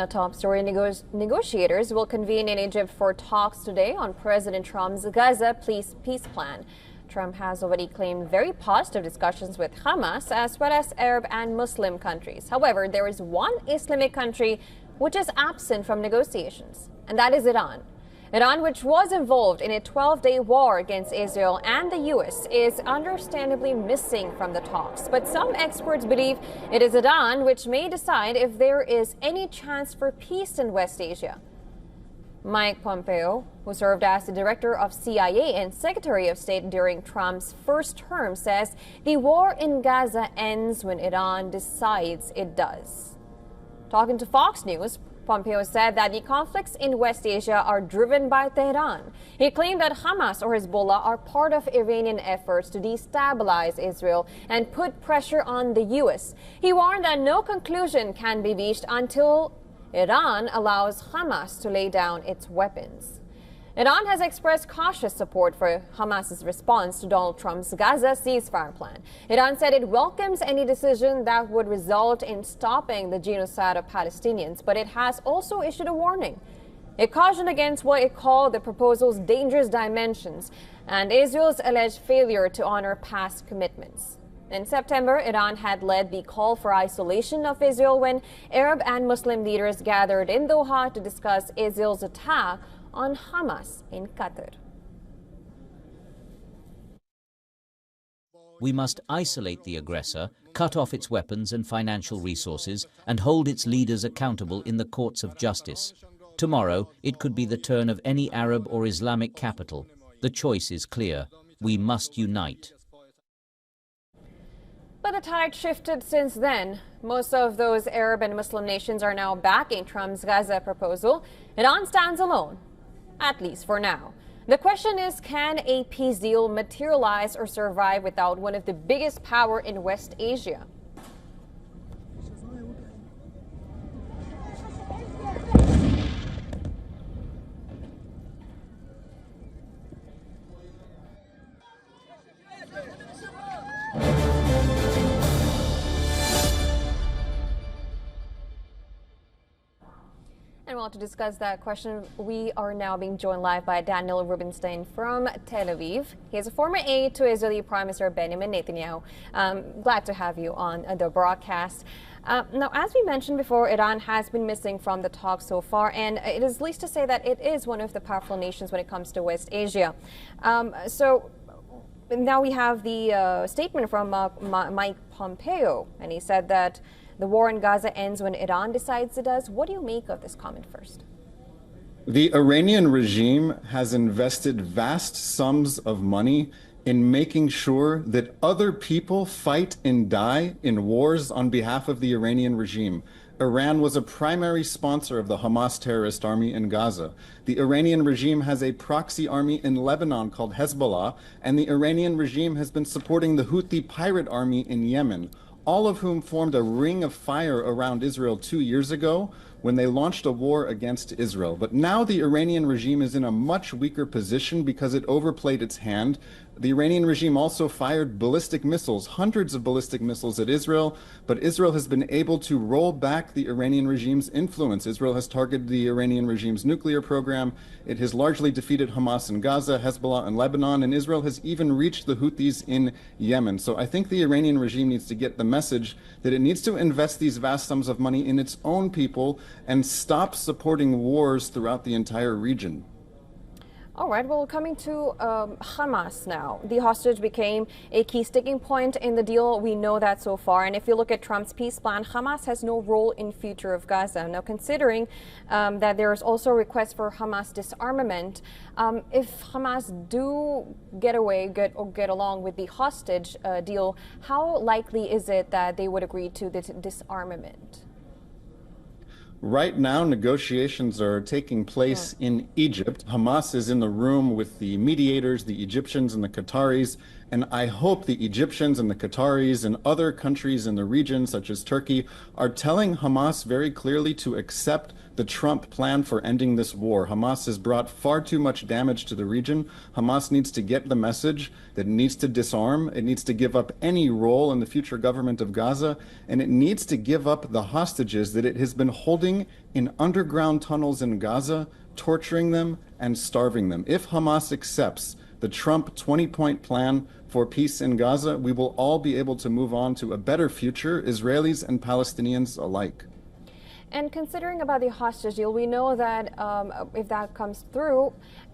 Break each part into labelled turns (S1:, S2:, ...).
S1: Top story, negotiators will convene in Egypt for talks today on President Trump's Gaza peace plan. Trump has already claimed very positive discussions with Hamas as well as Arab and Muslim countries. However, there is one Islamic country which is absent from negotiations, and that is Iran. Iran, which was involved in a 12-day war against Israel and the U.S., is understandably missing from the talks. But some experts believe it is Iran which may decide if there is any chance for peace in West Asia. Mike Pompeo, who served as the director of CIA and Secretary of State during Trump's first term, says the war in Gaza ends when Iran decides it does. Talking to Fox News, Pompeo said that the conflicts in West Asia are driven by Tehran. He claimed that Hamas or Hezbollah are part of Iranian efforts to destabilize Israel and put pressure on the U.S. He warned that no conclusion can be reached until Iran allows Hamas to lay down its weapons. Iran has expressed cautious support for Hamas's response to Donald Trump's Gaza ceasefire plan. Iran said it welcomes any decision that would result in stopping the genocide of Palestinians, but it has also issued a warning. It cautioned against what it called the proposal's dangerous dimensions and Israel's alleged failure to honor past commitments. In September, Iran had led the call for isolation of Israel when Arab and Muslim leaders gathered in Doha to discuss Israel's attack on Hamas in Qatar.
S2: We must isolate the aggressor, cut off its weapons and financial resources, and hold its leaders accountable in the courts of justice. Tomorrow, it could be the turn of any Arab or Islamic capital. The choice is clear. We must unite.
S1: But the tide shifted since then. Most of those Arab and Muslim nations are now backing Trump's Gaza proposal. Iran stands alone, at least for now. The question is, can a peace deal materialize or survive without one of the biggest power in West Asia? And well, to discuss that question, we are now being joined live by Daniel Rubinstein from Tel Aviv. He is a former aide to Israeli Prime Minister Benjamin Netanyahu. Glad to have you on the broadcast. Now, as we mentioned before, Iran has been missing from the talks so far, and it is least to say that it is one of the powerful nations when it comes to West Asia. So now we have the statement from Mike Pompeo, and he said that the war in Gaza ends when Iran decides it does. What do you make of this comment first?
S3: The Iranian regime has invested vast sums of money in making sure that other people fight and die in wars on behalf of the Iranian regime. Iran was a primary sponsor of the Hamas terrorist army in Gaza. The Iranian regime has a proxy army in Lebanon called Hezbollah, and the Iranian regime has been supporting the Houthi pirate army in Yemen, all of whom formed a ring of fire around Israel 2 years ago when they launched a war against Israel. But now the Iranian regime is in a much weaker position because it overplayed its hand. The Iranian regime also fired ballistic missiles, hundreds of ballistic missiles at Israel, but Israel has been able to roll back the Iranian regime's influence. Israel has targeted the Iranian regime's nuclear program. It has largely defeated Hamas in Gaza, Hezbollah in Lebanon, and Israel has even reached the Houthis in Yemen. So I think the Iranian regime needs to get the message that it needs to invest these vast sums of money in its own people and stop supporting wars throughout the entire region.
S1: All right, well, coming to Hamas now. The hostage became a key sticking point in the deal. We know that so far. And if you look at Trump's peace plan, Hamas has no role in future of Gaza. Now, considering that there is also a request for Hamas disarmament, if Hamas do get along with the hostage deal, how likely is it that they would agree to this disarmament?
S3: Right now, negotiations are taking place in Egypt. Hamas is in the room with the mediators, the Egyptians and the Qataris, And I hope the Egyptians and the Qataris and other countries in the region, such as Turkey, are telling Hamas very clearly to accept the Trump plan for ending this war. Hamas has brought far too much damage to the region. Hamas needs to get the message that it needs to disarm, it needs to give up any role in the future government of Gaza, and it needs to give up the hostages that it has been holding in underground tunnels in Gaza, torturing them and starving them. If Hamas accepts the Trump 20-point plan for peace in Gaza, we will all be able to move on to a better future, Israelis and Palestinians alike.
S1: And considering about the hostage deal, we know that if that comes through,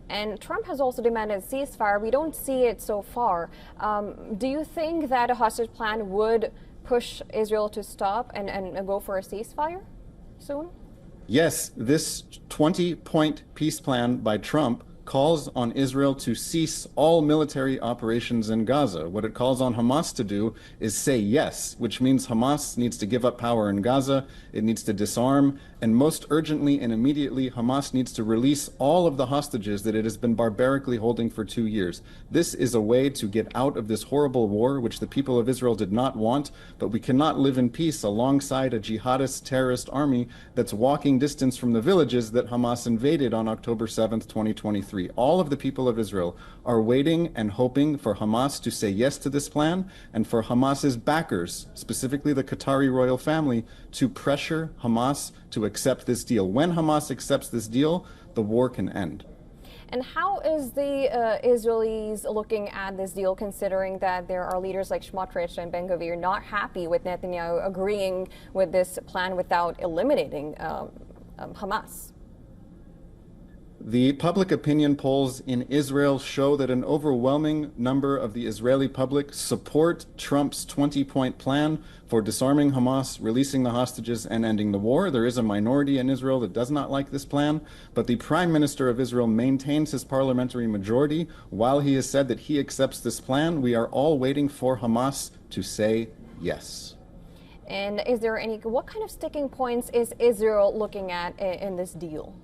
S1: and Trump has also demanded a ceasefire, we don't see it so far. Do you think that a hostage plan would push Israel to stop and go for a ceasefire soon?
S3: Yes, this 20-point peace plan by Trump calls on Israel to cease all military operations in Gaza. What it calls on Hamas to do is say yes, which means Hamas needs to give up power in Gaza, it needs to disarm, and most urgently and immediately, Hamas needs to release all of the hostages that it has been barbarically holding for 2 years. This is a way to get out of this horrible war, which the people of Israel did not want, but we cannot live in peace alongside a jihadist terrorist army that's walking distance from the villages that Hamas invaded on October 7th, 2023. All of the people of Israel are waiting and hoping for Hamas to say yes to this plan and for Hamas's backers, specifically the Qatari royal family, to pressure Hamas to accept this deal. When Hamas accepts this deal, the war can end.
S1: And how is the Israelis looking at this deal, considering that there are leaders like Smotrich and Ben-Gvir not happy with Netanyahu agreeing with this plan without eliminating Hamas?
S3: The public opinion polls in Israel show that an overwhelming number of the Israeli public support Trump's 20-point plan for disarming Hamas, releasing the hostages, and ending the war. There is a minority in Israel that does not like this plan, but the Prime Minister of Israel maintains his parliamentary majority. While he has said that he accepts this plan, we are all waiting for Hamas to say yes.
S1: And is there what kind of sticking points is Israel looking at in this deal?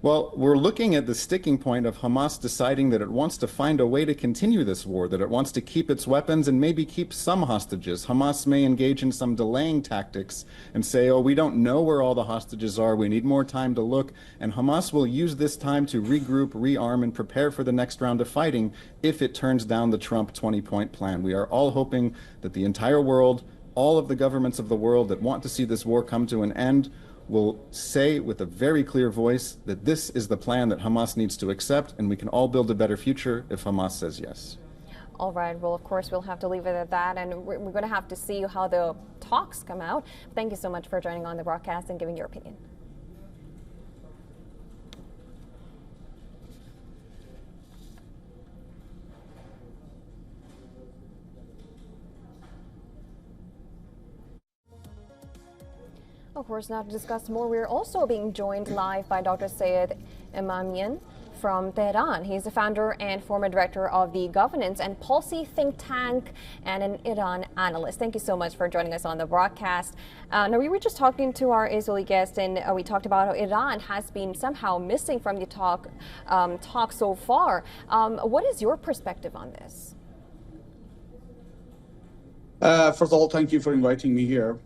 S3: Well, we're looking at the sticking point of Hamas deciding that it wants to find a way to continue this war, that it wants to keep its weapons and maybe keep some hostages. Hamas may engage in some delaying tactics and say, oh, we don't know where all the hostages are, we need more time to look. And Hamas will use this time to regroup, rearm, and prepare for the next round of fighting if it turns down the Trump 20-point plan. We are all hoping that the entire world, all of the governments of the world that want to see this war come to an end, will say with a very clear voice that this is the plan that Hamas needs to accept, and we can all build a better future if Hamas says yes.
S1: All right. Well, of course, we'll have to leave it at that, and we're going to have to see how the talks come out. Thank you so much for joining on the broadcast and giving your opinion. Of course, now to discuss more, we're also being joined live by Dr. Syed Imamian from Tehran. He's the founder and former director of the governance and policy think tank and an Iran analyst. Thank you so much for joining us on the broadcast. Now, we were just talking to our Israeli guest, and we talked about how Iran has been somehow missing from the talk so far. What is your perspective on this?
S4: First of all, thank you for inviting me here.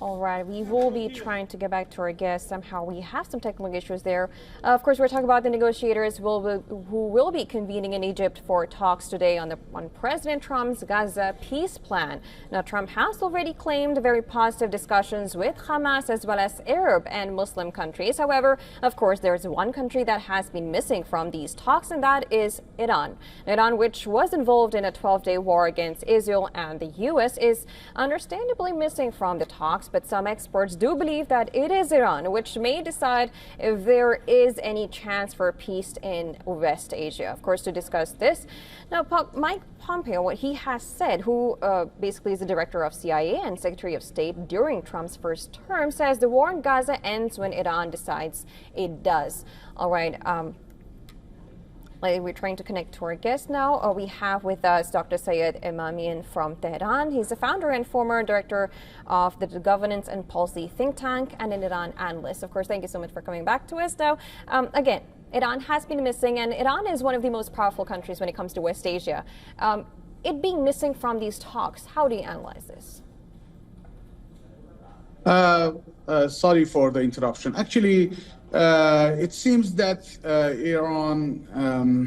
S1: All right, we will be trying to get back to our guest. Somehow we have some technical issues there. Of course, we're talking about the negotiators who will be convening in Egypt for talks today on President Trump's Gaza peace plan. Now, Trump has already claimed very positive discussions with Hamas as well as Arab and Muslim countries. However, of course, there's one country that has been missing from these talks, and that is Iran. Iran, which was involved in a 12-day war against Israel and the U.S., is understandably missing from the talks. But some experts do believe that it is Iran which may decide if there is any chance for peace in West Asia. Of course, to discuss this, now Mike Pompeo, what he has said, who basically is the director of CIA and Secretary of State during Trump's first term, says the war in Gaza ends when Iran decides it does. All right. We're trying to connect to our guest now. We have with us Dr. Syed Imamian from Tehran. He's the founder and former director of the Governance and Policy think tank and an Iran analyst. Of course, thank you so much for coming back to us now. Again, Iran has been missing, and Iran is one of the most powerful countries when it comes to West Asia. It being missing from these talks, how do you analyze this?
S4: Sorry for the interruption. Actually, it seems that Iran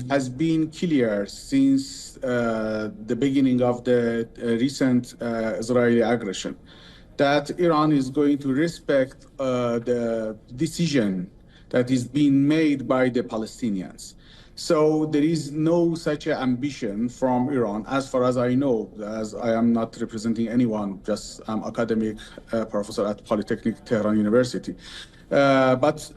S4: has been clear since the beginning of the recent Israeli aggression that Iran is going to respect the decision that is being made by the Palestinians. So there is no such ambition from Iran, as far as I know, as I am not representing anyone, just I'm academic professor at Polytechnic Tehran University. But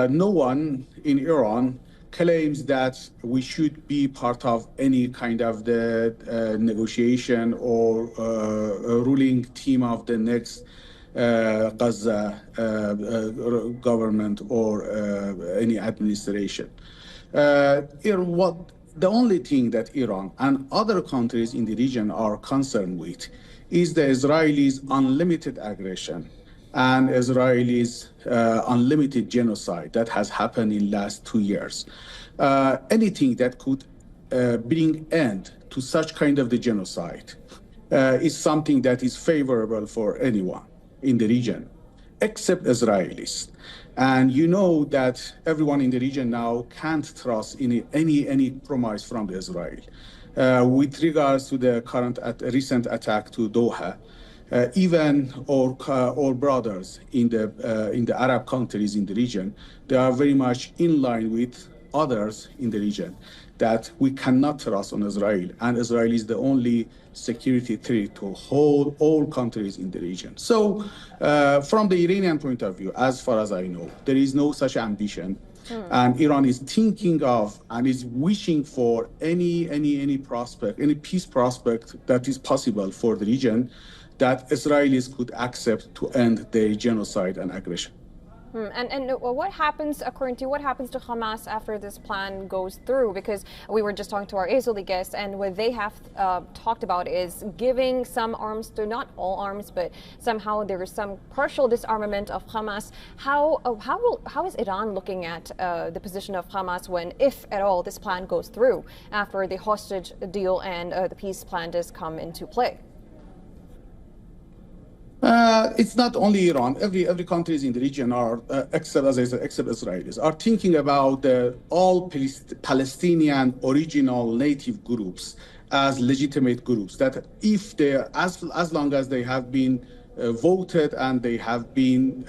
S4: no one in Iran claims that we should be part of any kind of the negotiation or ruling team of the next Gaza government or any administration. The only thing that Iran and other countries in the region are concerned with is the Israelis' unlimited aggression and Israelis' unlimited genocide that has happened in the last 2 years. Anything that could bring end to such kind of the genocide is something that is favorable for anyone in the region, except Israelis. And you know that everyone in the region now can't trust in any promise from Israel. With regards to the recent attack to Doha, even our brothers in the Arab countries in the region, they are very much in line with others in the region that we cannot trust on Israel, and Israel is the only security threat to all countries in the region. So from the Iranian point of view, as far as I know, there is no such ambition. And Iran is thinking of and is wishing for any prospect, any peace prospect that is possible for the region that Israelis could accept to end their genocide and aggression.
S1: And what happens, according to you, what happens to Hamas after this plan goes through? Because we were just talking to our Israeli guests, and what they have talked about is giving some arms to, not all arms, but somehow there is some partial disarmament of Hamas. How is Iran looking at the position of Hamas when, if at all, this plan goes through after the hostage deal and the peace plan does come into play?
S4: It's not only Iran. Every countries in the region are, except as I said, except Israelis, are thinking about all Palestinian original native groups as legitimate groups. That if they, as long as they have been voted and they have been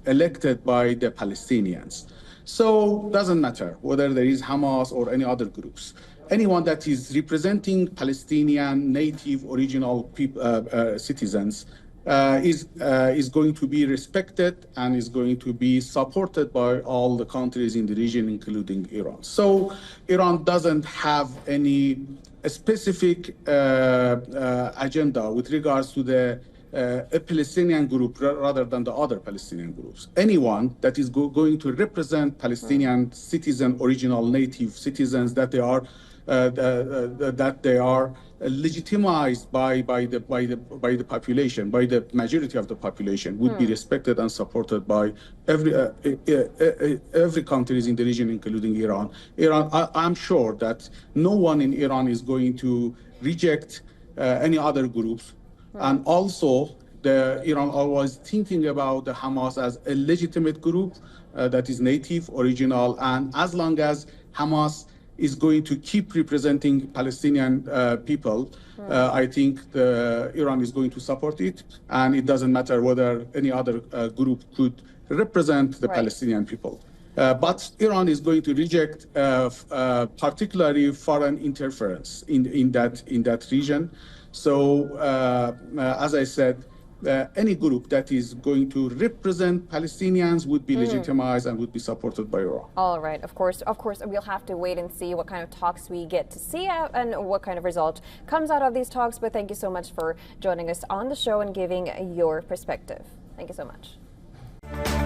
S4: elected by the Palestinians, so doesn't matter whether there is Hamas or any other groups. Anyone that is representing Palestinian native original citizens is going to be respected and is going to be supported by all the countries in the region, including Iran. So Iran doesn't have any specific agenda with regards to a Palestinian group rather than the other Palestinian groups. Anyone that is going to represent Palestinian citizen, original native citizens, that they are legitimized by the population, by the majority of the population, would be respected and supported by every countries in the region, including Iran. I'm sure that no one in Iran is going to reject any other groups. And also, Iran always thinking about the Hamas as a legitimate group that is native, original, and as long as Hamas is going to keep representing Palestinian people, I think Iran is going to support it, and it doesn't matter whether any other group could represent the Palestinian people. But Iran is going to reject particularly foreign interference in that region. So, as I said, any group that is going to represent Palestinians would be legitimized and would be supported by Iran.
S1: All right, of course, we'll have to wait and see what kind of talks we get to see and what kind of result comes out of these talks. But thank you so much for joining us on the show and giving your perspective. Thank you so much.